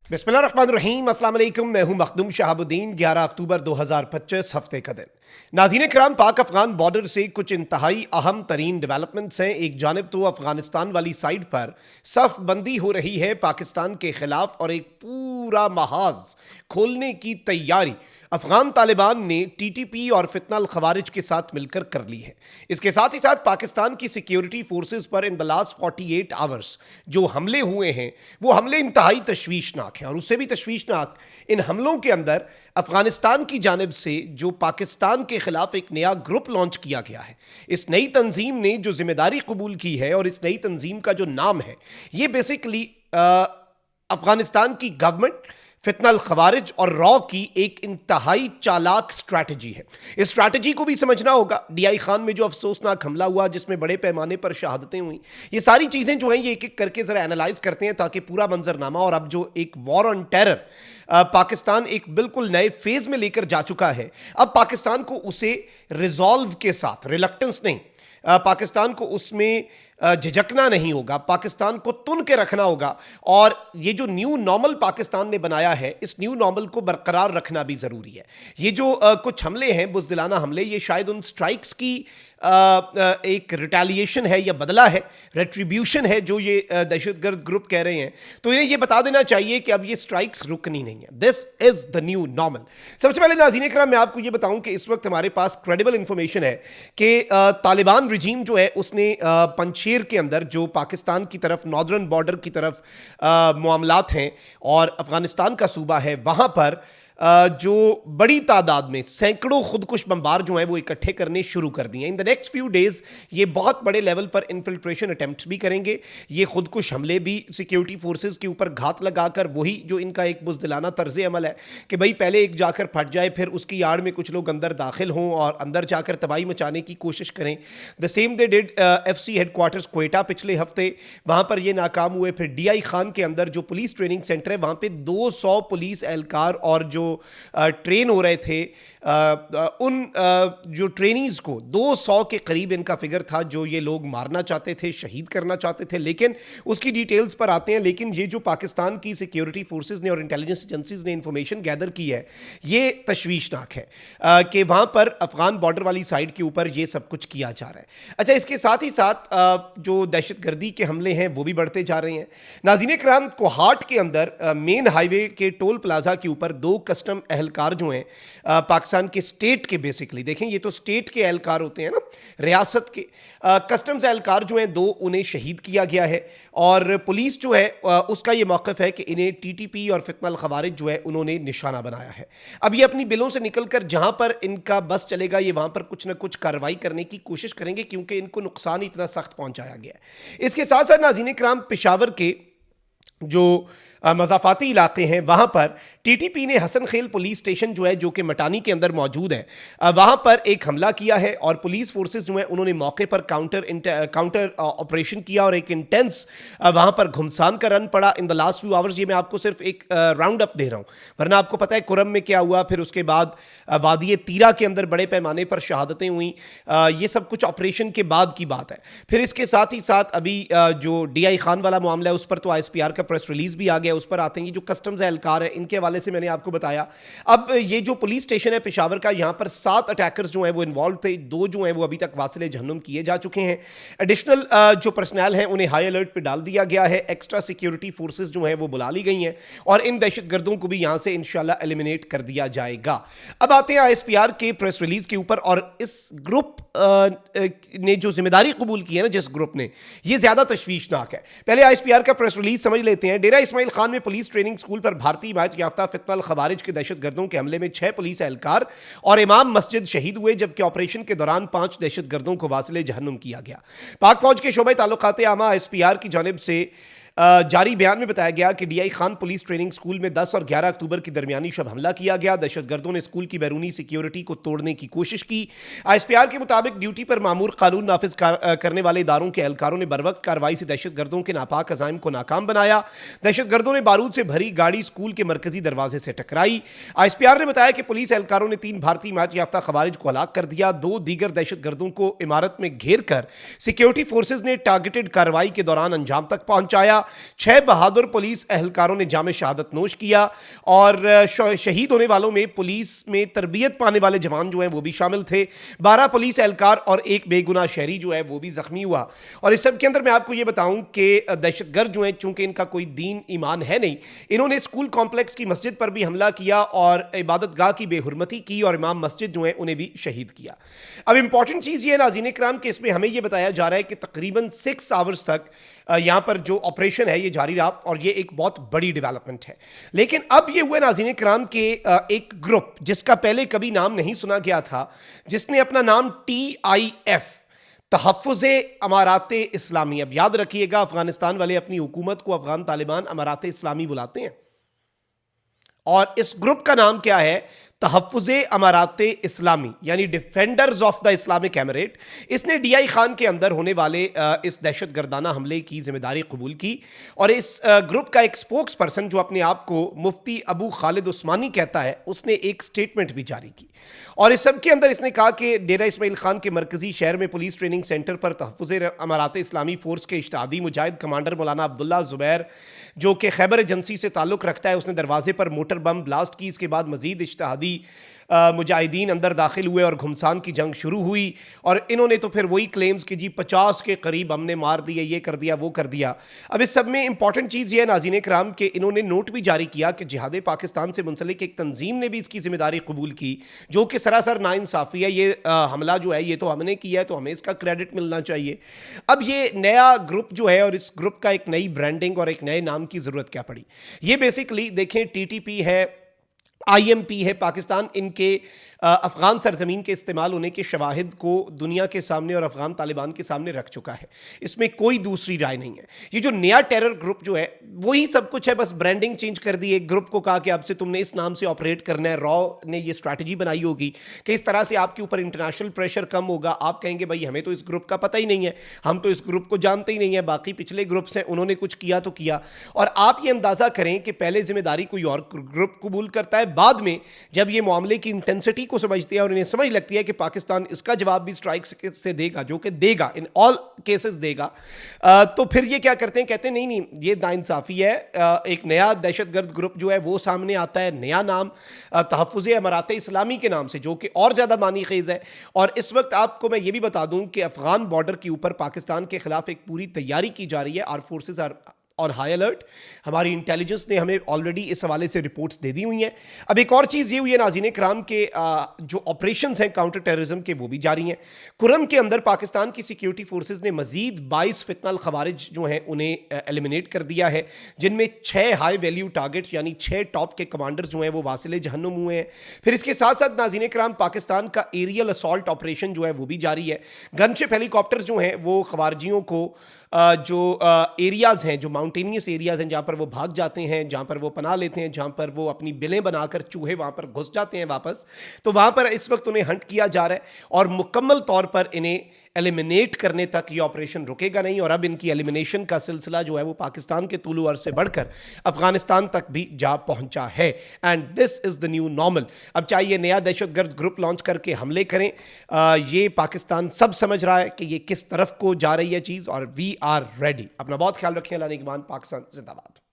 बिस्मिल्लाहिर्रहमानिर्रहीम, अस्सलाम वालेकुम। मैं हूं मखदूम शहाबुद्दीन। 11 अक्टूबर 2025 हफ्ते का दिन। नाज़रीन किराम, पाक अफगान बॉर्डर से कुछ इंतहाई अहम तरीन डेवलपमेंट्स हैं। एक जानिब तो अफगानिस्तान वाली साइड पर सफ बंदी हो रही है पाकिस्तान के खिलाफ और एक पूरा महाज खोलने की तैयारी अफगान तालिबान ने टीटीपी और फितनल खवारिज के साथ मिलकर कर ली है। इसके साथ ही साथ पाकिस्तान की सिक्योरिटी फोर्सेस पर इन द लास्ट 48 आवर्स जो हमले हुए हैं वो हमले इंतहाई तशवीशनाक हैं। और उससे भी तशवीशनाक इन हमलों के अंदर अफगानिस्तान की जानिब से जो पाकिस्तान के खिलाफ एक नया ग्रुप लॉन्च किया गया है। इस नई तंजीम ने जो जिम्मेदारी कबूल की है और इस नई तंजीम का जो नाम है ये बेसिकली अफगानिस्तान की गवर्नमेंट, फितनल खवारिज और रॉ की एक इंतहाई चालाक स्ट्रैटेजी है। इस स्ट्रैटेजी को भी समझना होगा। डीआई खान में जो अफसोसनाक हमला हुआ जिसमें बड़े पैमाने पर शहादतें हुई, ये सारी चीज़ें जो हैं ये एक एक करके ज़रा एनालाइज करते हैं ताकि पूरा मंजरनामा और अब जो एक वॉर ऑन टेरर पाकिस्तान एक बिल्कुल नए फेज में लेकर जा चुका है, अब पाकिस्तान को उसे रिजॉल्व के साथ, रिलक्टेंस नहीं, पाकिस्तान को उसमें झिझकना नहीं होगा, पाकिस्तान को तुन के रखना होगा। और ये जो न्यू नॉर्मल पाकिस्तान ने बनाया है, इस न्यू नॉर्मल को बरकरार रखना भी ज़रूरी है। ये जो कुछ हमले हैं, बुज़दिलाना हमले, ये शायद उन स्ट्राइक्स की एक रिटेलिएशन है या बदला है, रेट्रीब्यूशन है जो ये दहशतगर्द ग्रुप कह रहे हैं। तो इन्हें ये बता देना चाहिए कि अब ये स्ट्राइक्स रुकनी नहीं है। This is the new normal. सबसे पहले नाज़रीन इकराम, मैं आपको ये बताऊं कि इस वक्त हमारे पास क्रेडिबल इंफॉर्मेशन है कि तालिबान रजीम जो है उसने पंजशेर के अंदर जो पाकिस्तान की तरफ नॉर्दर्न बॉर्डर की तरफ मामलात हैं और अफगानिस्तान का सूबा है, वहां पर जो बड़ी तादाद में सैकड़ों खुदकुश बमबार जो हैं वो इकट्ठे करने शुरू कर दिए। In the next few days ये बहुत बड़े लेवल पर इन्फिल्ट्रेशन अटेम्प्ट्स भी करेंगे। ये खुदकुश हमले भी सिक्योरिटी फोर्सेस के ऊपर घात लगाकर, वही जो इनका एक बुज़दिलाना तर्ज अमल है कि भाई पहले एक जाकर फट जाए, फिर उसकी आड़ में कुछ लोग अंदर दाखिल हों और अंदर जाकर तबाही मचाने की कोशिश करें। The same they did FC headquarters Quetta पिछले हफ्ते, वहाँ पर ये नाकाम हुए। फिर DI खान के अंदर जो पुलिस ट्रेनिंग सेंटर है वहाँ पर 200 पुलिस एहलकार और जो ट्रेन हो रहे थे, उन जो ट्रेनीज को 200 के करीब इनका फिगर था जो ये लोग मारना चाहते थे, शहीद करना चाहते थे। लेकिन उसकी डिटेल्स पर आते हैं। लेकिन ये जो पाकिस्तान की सिक्योरिटी फोर्सेस ने और इंटेलिजेंस एजेंसीज ने इंफॉर्मेशन गैदर की है, ये तशवीशनाक है कि वहां पर अफगान बॉर्डर वाली साइड के ऊपर ये सब कुछ किया जा रहा है। अच्छा, इसके साथ ही साथ जो दहशतगर्दी के हमले हैं वो भी बढ़ते जा रहे हैं। नाज़रीन इकराम, कोहाट के अंदर मेन हाईवे के टोल प्लाजा के ऊपर 2 कस्टम एहलकार जो हैं पाकिस्तान के स्टेट के, बेसिकली देखें ये तो स्टेट के एहलकार होते हैं ना, रियासत के कस्टम्स एहलकार जो हैं 2, उन्हें शहीद किया गया है। और पुलिस जो है उसका ये मौक़िफ़ है कि इन्हें टीटीपी और फितनल खवारिज जो है उन्होंने निशाना बनाया है। अब ये अपनी बिलों से निकलकर जहां पर इनका बस चलेगा ये वहां पर कुछ ना कुछ कार्रवाई करने की कोशिश करेंगे क्योंकि इनको नुकसान इतना सख्त पहुंचाया गया है। इसके साथ साथ नाज़रीन इकराम, पेशावर के जो मज़ाफ़ाती इलाके हैं वहाँ पर टीटीपी ने हसन खेल पुलिस स्टेशन जो है जो कि मटानी के अंदर मौजूद है, वहाँ पर एक हमला किया है और पुलिस फोर्सेस जो हैं उन्होंने मौके पर काउंटर ऑपरेशन किया और एक इंटेंस वहाँ पर घुमसान का रन पड़ा in the last few hours. ये मैं आपको सिर्फ एक राउंड अप दे रहा हूँ, वरना आपको पता है कुरम में क्या हुआ, फिर उसके बाद वादी तीरा के अंदर बड़े पैमाने पर शहादतें हुई। ये सब कुछ ऑपरेशन के बाद की बात है। फिर इसके साथ ही साथ अभी जो DI खान वाला मामला है उस पर तो ISPR का प्रेस रिलीज भी आ गया, उस पर आते हैं। जो कस्टम्स एहलकार है इनके हवाले से मैंने आपको बताया। अब ये जो पुलिस स्टेशन है पेशावर का, यहां पर 7 अटैकर्स जो हैं वो इन्वॉल्व थे, 2 जो हैं वो अभी तक वासिले जहन्नुम किए जा चुके हैं। एडिशनल जो पर्सनल हैं उन्हें हाई अलर्ट पे डाल दिया गया है। एक्स्ट्रा सिक्योरिटी फोर्सेस जो हैं वो बुला ली गई हैं और इन दहशतगर्दों को भी यहां से इंशाल्लाह एलिमिनेट कर दिया जाएगा। अब आते हैं ISPR के प्रेस रिलीज के ऊपर। और इस ग्रुप ने जो जिम्मेदारी कबूल की है ना, जिस ग्रुप ने, ये ज्यादा तशवीशनाक है। पहले ISPR का प्रेस रिलीज समझ लेते हैं। डेरा इस्माइल खान में पुलिस ट्रेनिंग स्कूल पर भारतीय हिमायत याफ्ता फितनल खवारिज के दहशतगर्दों के हमले में 6 पुलिस एहलकार और इमाम मस्जिद शहीद हुए, जबकि ऑपरेशन के दौरान 5 दहशतगर्दों को वासिले जहन्नुम किया गया। पाक फौज के शोबे ताल्लुकात आमा ISPR की जानिब से जारी बयान में बताया गया कि DI Khan police training school में 10 और 11 अक्टूबर की दरमियानी शब हमला किया गया। दहशतगर्दों ने स्कूल की बैरूनी सिक्योरिटी को तोड़ने की कोशिश की। ISPR के मुताबिक ड्यूटी पर मामूर कानून नाफिज करने वाले इदारों के एहलकारों ने बरवक्त कार्रवाई से दहशतगर्दों के नापाक अज़ाइम को नाकाम बनाया। दहशतगर्दों ने बारूद से भरी गाड़ी स्कूल के मरकजी दरवाजे से टकराई। ISPR ने बताया कि पुलिस एहलकारों ने 3 भारतीय हिमायत याफ्ता खवारिज को हलाक कर दिया। 2 दीगर दहशतगर्दों को इमारत में घेर कर सिक्योरिटी फोर्सेज ने टारगेटेड कार्रवाई के दौरान अंजाम तक पहुंचाया। 6 बहादुर पुलिस एहलकारों ने जाम शहादत नोश किया और शहीद होने वालों में पुलिस में तरबियत पाने वाले जवान जो हैं वो भी शामिल थे। 12 पुलिस एहलकार और एक बेगुनाह शहरी जो है वो भी जख्मी हुआ। और इस सब के अंदर मैं आपको ये बताऊं कि दहशतगर्द जो हैं, चूंकि इनका कोई दीन ईमान है नहीं, इन्होंने स्कूल कॉम्प्लेक्स की मस्जिद पर भी हमला किया और इबादतगाह की बेहुरमती की और इमाम मस्जिद जो है उन्हें भी शहीद किया। अब इंपॉर्टेंट चीज ये है नाज़रीन किराम कि इसमें हमें यह बताया जा रहा है कि तकरीबन 6 आवर्स तक यहां पर जो ऑपरेशन है ये जारी रहा और ये एक बहुत बड़ी डेवलपमेंट है। लेकिन अब ये हुआ नाज़रीन किराम के एक ग्रुप जिसका पहले कभी नाम नहीं सुना गया था, जिसने अपना नाम TIF तहफ़्फ़ुज़े अमारात इस्लामी, अब याद रखिएगा अफगानिस्तान वाले अपनी हुकूमत को अफगान तालिबान अमारात इस्लामी बुलाते हैं और इस ग्रुप का नाम क्या है? तहफ़्फ़ुज़े अमारात इस्लामी, यानी defenders of the Islamic emirate. इसने DI खान के अंदर होने वाले इस दहशत गर्दाना हमले की जिम्मेदारी कबूल की और इस ग्रुप का एक स्पोक्स पर्सन जो अपने आप को मुफ्ती अबू खालिद उस्मानी कहता है, उसने एक स्टेटमेंट भी जारी की और इस सब के अंदर इसने कहा कि डेरा इस्माइल खान के मरकजी शहर में पुलिस ट्रेनिंग सेंटर पर तहफ़्फ़ुज़े अमारात इस्लामी फोर्स के इज्तिहादी मुजाहिद कमांडर मौलाना अब्दुल्ला ज़ुबैर, जो कि खैबर एजेंसी से ताल्लुक़ रखता है, उसने दरवाजे पर मोटर बम ब्लास्ट की। इसके बाद मजीद इज्तिहादी मुजाहिदीन अंदर दाखिल हुए और घुमसान की जंग शुरू हुई और इन्होंने तो फिर वही क्लेम्स कि जी 50 के करीब हमने मार दिए, ये कर दिया, वो कर दिया। अब इस सब में इंपॉर्टेंट चीज़ ये है नाज़रीन किराम कि इन्होंने नोट भी जारी किया कि जिहाद पाकिस्तान से मुंसलिक एक तंजीम ने भी इसकी जिम्मेदारी कबूल की, जो कि सरासर नाइंसाफ़ी है। ये हमला जो है ये तो हमने किया है, तो हमें इसका क्रेडिट मिलना चाहिए। अब ये नया ग्रुप जो है और इस ग्रुप का एक नई ब्रांडिंग और एक नए नाम की ज़रूरत क्या पड़ी? ये बेसिकली देखें, TTP है, IMP है, पाकिस्तान इनके अफगान सरजमीन के इस्तेमाल होने के शवाहिद को दुनिया के सामने और अफगान तालिबान के सामने रख चुका है। इसमें कोई दूसरी राय नहीं है। ये जो नया टेरर ग्रुप जो है वही सब कुछ है, बस ब्रांडिंग चेंज कर दी। एक ग्रुप को कहा कि अब से तुमने इस नाम से ऑपरेट करना है। रॉ ने ये स्ट्रैटेजी बनाई होगी कि इस तरह से आपके ऊपर इंटरनेशनल प्रेशर कम होगा। आप कहेंगे भाई हमें तो इस ग्रुप का पता ही नहीं है, हम तो इस ग्रुप को जानते ही नहीं है, बाकी पिछले ग्रुप्स हैं उन्होंने कुछ किया तो किया। और आप ये अंदाज़ा करें कि पहले जिम्मेदारी कोई और ग्रुप कबूल करता है, बाद में जब ये मामले की इंटेंसिटी को समझते हैं और इन्हें समझ लगती है कि पाकिस्तान इसका जवाब भी स्ट्राइक से देगा, जो कि देगा, इन ऑल केसेस देगा, तो फिर ये क्या करते हैं? कहते हैं नहीं नहीं ये नाइंसाफ़ी है। एक नया दहशतगर्द ग्रुप जो है वो सामने आता है, नया नाम तहफ़्फ़ुज़े अमारात इस्लामी के नाम से, जो कि और ज़्यादा मानी खेज़ है। और इस वक्त आपको मैं ये भी बता दूं कि अफगान बॉर्डर के ऊपर पाकिस्तान के खिलाफ एक पूरी तैयारी की जा रही है। Arm forces are on high alert. हमारी इंटेलिजेंस ने हमें ऑलरेडी इस हवाले से रिपोर्ट्स दे दी हुई हैं। अब एक और चीज़ ये हुई है नाज़रीन किराम के जो ऑपरेशंस हैं काउंटर टेररिज्म के वो भी जारी हैं। कुरम के अंदर पाकिस्तान की सिक्योरिटी फोर्सेज ने मजीद 22 फितनल खवारिज जो हैं उन्हें एलिमिनेट कर दिया है, जिनमें 6 हाई वैल्यू टारगेट यानी 6 टॉप के कमांडर्स जो हैं वो वासिले जहन्नुम हुए हैं। फिर इसके साथ साथ नाज़रीन किराम पाकिस्तान का एरियल असॉल्ट ऑपरेशन जो है वो भी जारी है। गनशिप हेलीकॉप्टर जो हैं वो खवारजियों को जो एरियाज़ हैं, जो माउंटेनियस एरियाज़ हैं, जहाँ पर वो भाग जाते हैं, जहाँ पर वो पनाह लेते हैं, जहाँ पर वो अपनी बिलें बनाकर चूहे वहाँ पर घुस जाते हैं वापस, तो वहाँ पर इस वक्त उन्हें हंट किया जा रहा है और मुकम्मल तौर पर इन्हें एलिमिनेट करने तक ये ऑपरेशन रुकेगा नहीं। और अब इनकी एलिमिनेशन का सिलसिला जो है वो पाकिस्तान के तुलु अर्ज़ से बढ़कर अफगानिस्तान तक भी जा पहुँचा है। And this is the new normal. अब चाहे ये नया दहशतगर्द ग्रुप लॉन्च करके हमले करें, ये पाकिस्तान सब समझ रहा है कि ये किस तरफ को जा रही है चीज़, और वी आर रेडी। अपना बहुत ख्याल रखें। अल्लाह निगहबान। पाकिस्तान जिंदाबाद।